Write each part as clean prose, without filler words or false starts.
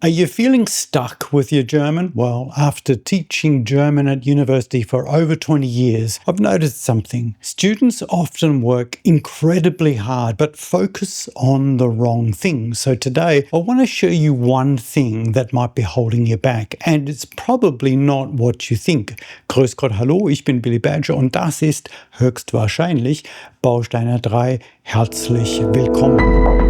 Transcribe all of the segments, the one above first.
Are you feeling stuck with your German? Well, after teaching German at university for over 20 years, I've noticed something. Students often work incredibly hard but focus on the wrong things. So today, I want to show you one thing that might be holding you back, and it's probably not what you think. Grüß Gott, hallo, ich bin Billy Badger und das ist höchstwahrscheinlich Bausteine 3. Herzlich willkommen.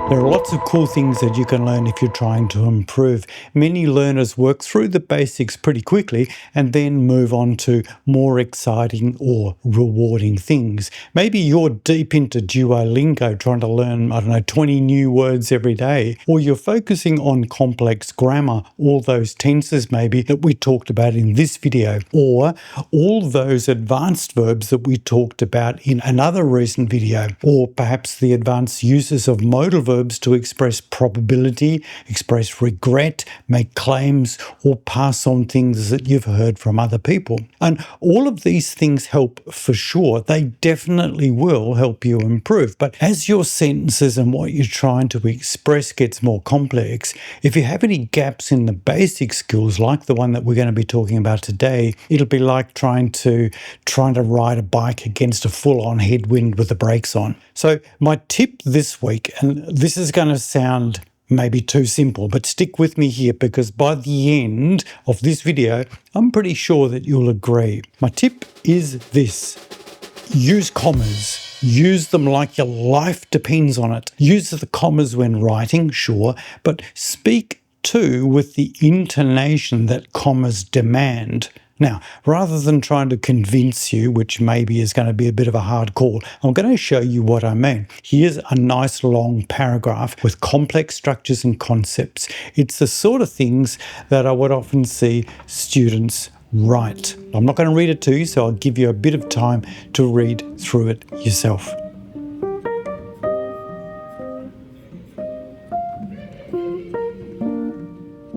There are lots of cool things that you can learn if you're trying to improve. Many learners work through the basics pretty quickly and then move on to more exciting or rewarding things. Maybe you're deep into Duolingo trying to learn, 20 new words every day, or you're focusing on complex grammar, all those tenses maybe that we talked about in this video, or all those advanced verbs that we talked about in another recent video, or perhaps the advanced uses of modal verbs to express probability, express regret, make claims, or pass on things that you've heard from other people. And all of these things help for sure. They definitely will help you improve. But as your sentences and what you're trying to express gets more complex, if you have any gaps in the basic skills, like the one that we're going to be talking about today, it'll be like trying to ride a bike against a full-on headwind with the brakes on. So my tip this week, and this is going to sound maybe too simple, but stick with me here because by the end of this video, I'm pretty sure that you'll agree. My tip is this: use commas. Use them like your life depends on it. Use the commas when writing, sure, but speak too with the intonation that commas demand. Now, rather than trying to convince you, which maybe is going to be a bit of a hard call, I'm going to show you what I mean. Here's a nice long paragraph with complex structures and concepts. It's the sort of things that I would often see students write. I'm not going to read it to you, so I'll give you a bit of time to read through it yourself.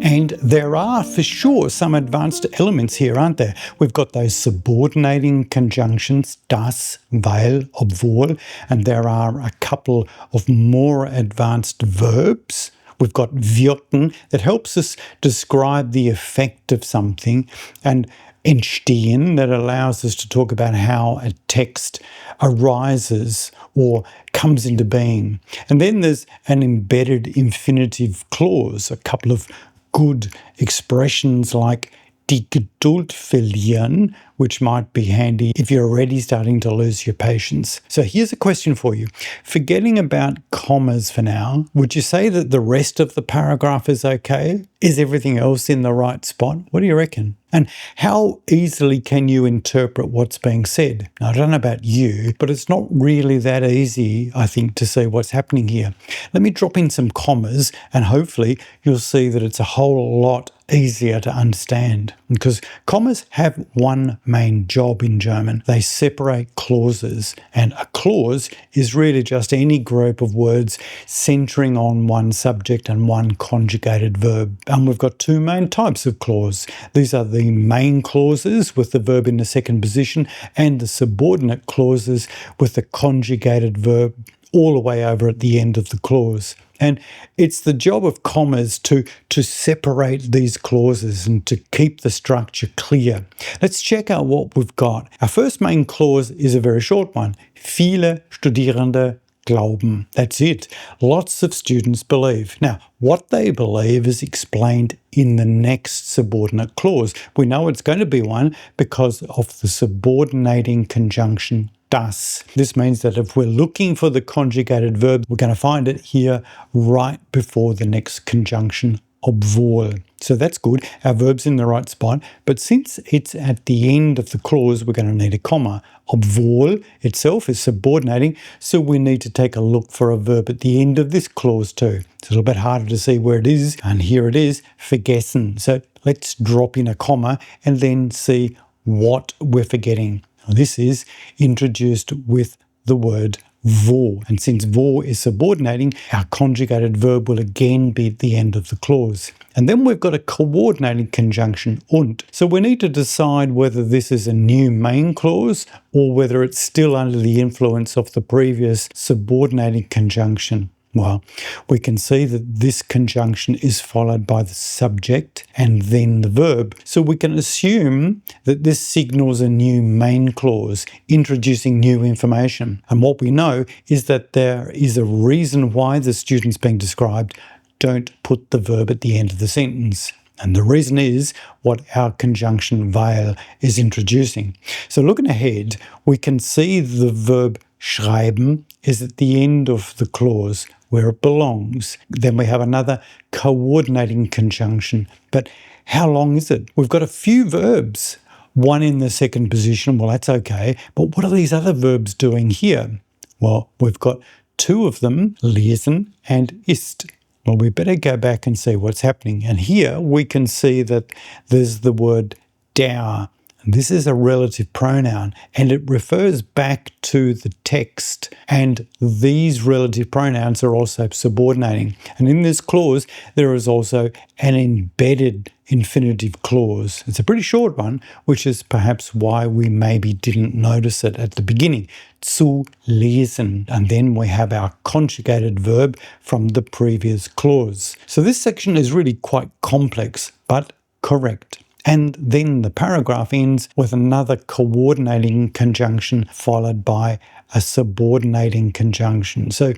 And there are, for sure, some advanced elements here, aren't there? We've got those subordinating conjunctions, das, weil, obwohl, and there are a couple of more advanced verbs. We've got wirken that helps us describe the effect of something, and entstehen that allows us to talk about how a text arises or comes into being. And then there's an embedded infinitive clause, a couple of good expressions like die Geduld verlieren, which might be handy if you're already starting to lose your patience. So here's a question for you. Forgetting about commas for now, would you say that the rest of the paragraph is okay? Is everything else in the right spot? What do you reckon? And how easily can you interpret what's being said? Now, I don't know about you, but it's not really that easy, I think, to see what's happening here. Let me drop in some commas and hopefully you'll see that it's a whole lot easier to understand, because commas have one main job in German. They separate clauses, and a clause is really just any group of words centering on one subject and one conjugated verb. And we've got two main types of clause. These are the main clauses with the verb in the second position and the subordinate clauses with the conjugated verb all the way over at the end of the clause. And it's the job of commas to separate these clauses and to keep the structure clear. Let's check out what we've got. Our first main clause is a very short one. Viele Studierende glauben. That's it. Lots of students believe. Now, what they believe is explained in the next subordinate clause. We know it's going to be one because of the subordinating conjunction das. This means that if we're looking for the conjugated verb, we're going to find it here right before the next conjunction, obwohl. So that's good. Our verb's in the right spot. But since it's at the end of the clause, we're going to need a comma. Obwohl itself is subordinating, so we need to take a look for a verb at the end of this clause too. It's a little bit harder to see where it is, and here it is, vergessen. So let's drop in a comma and then see what we're forgetting. This is introduced with the word wo. And since wo is subordinating, our conjugated verb will again be at the end of the clause. And then we've got a coordinating conjunction, und. So we need to decide whether this is a new main clause or whether it's still under the influence of the previous subordinating conjunction. Well, we can see that this conjunction is followed by the subject and then the verb. So we can assume that this signals a new main clause, introducing new information. And what we know is that there is a reason why the students being described don't put the verb at the end of the sentence. And the reason is what our conjunction weil is introducing. So looking ahead, we can see the verb schreiben is at the end of the clause where it belongs. Then we have another coordinating conjunction. But how long is it? We've got a few verbs, one in the second position. Well, that's okay. But what are these other verbs doing here? Well, we've got two of them, lesen and ist. Well, we better go back and see what's happening. And here we can see that there's the word der. This is a relative pronoun and it refers back to the text, and these relative pronouns are also subordinating. And in this clause, there is also an embedded infinitive clause. It's a pretty short one, which is perhaps why we maybe didn't notice it at the beginning. Zu lesen. And then we have our conjugated verb from the previous clause. So this section is really quite complex, but correct. And then the paragraph ends with another coordinating conjunction followed by a subordinating conjunction. So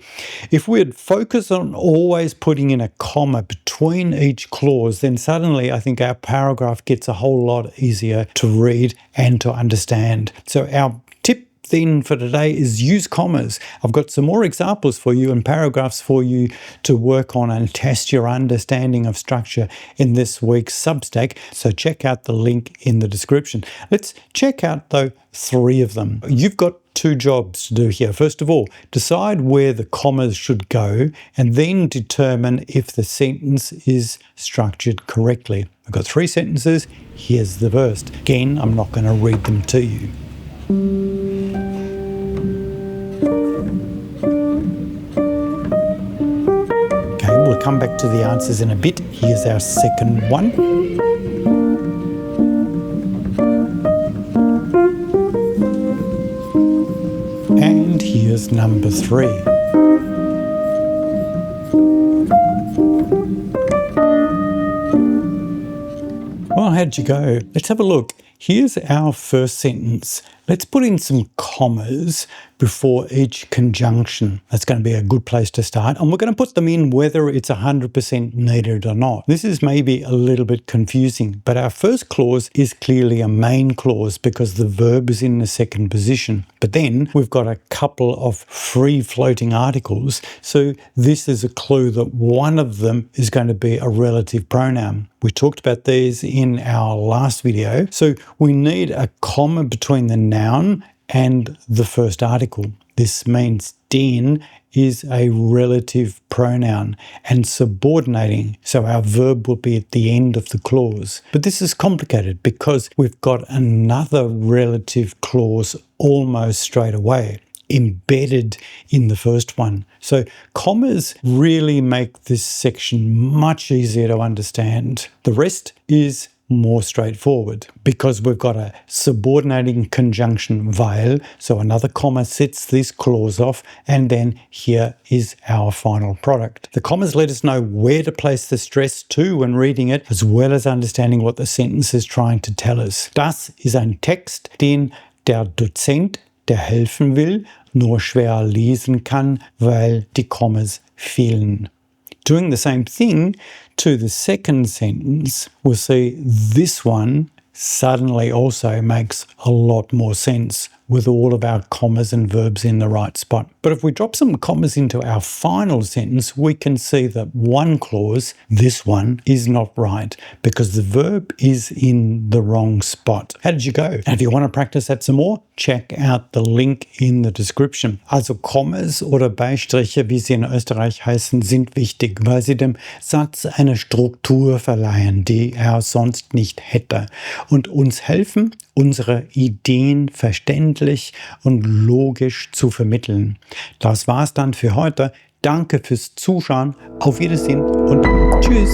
if we'd focus on always putting in a comma between each clause, then suddenly I think our paragraph gets a whole lot easier to read and to understand. So our tip then for today is use commas. I've got some more examples for you and paragraphs for you to work on and test your understanding of structure in this week's Substack. So check out the link in the description. Let's check out though 3 of them. You've got 2 jobs to do here. First of all, decide where the commas should go and then determine if the sentence is structured correctly. We've got 3 sentences. Here's the first. Again, I'm not going to read them to you. We'll come back to the answers in a bit. Here's our second one. And here's number 3. Well, how'd you go? Let's have a look. Here's our first sentence. Let's put in some commas before each conjunction. That's going to be a good place to start. And we're going to put them in whether it's 100% needed or not. This is maybe a little bit confusing, but our first clause is clearly a main clause because the verb is in the second position. But then we've got a couple of free floating articles. So this is a clue that one of them is going to be a relative pronoun. We talked about these in our last video. So we need a comma between the noun and the first article. This means den is a relative pronoun and subordinating, so our verb will be at the end of the clause. But this is complicated because we've got another relative clause almost straight away, embedded in the first one. So commas really make this section much easier to understand. The rest is more straightforward because we've got a subordinating conjunction weil, so another comma sets this clause off, and then here is our final product. The commas let us know where to place the stress to when reading it, as well as understanding what the sentence is trying to tell us. Das ist ein Text, den der Dozent, der helfen will, nur schwer lesen kann, weil die Kommas fehlen. Doing the same thing to the second sentence, we'll see this one suddenly also makes a lot more sense with all of our commas and verbs in the right spot. But if we drop some commas into our final sentence, we can see that one clause, this one, is not right because the verb is in the wrong spot. How did you go? And if you want to practice that some more, check out the link in the description. Also Kommas oder Beistriche, wie sie in Österreich heißen, sind wichtig, weil sie dem Satz eine Struktur verleihen, die er sonst nicht hätte, und uns helfen, unsere Ideen verständlich und logisch zu vermitteln. Das war's dann für heute. Danke fürs Zuschauen. Auf Wiedersehen und tschüss.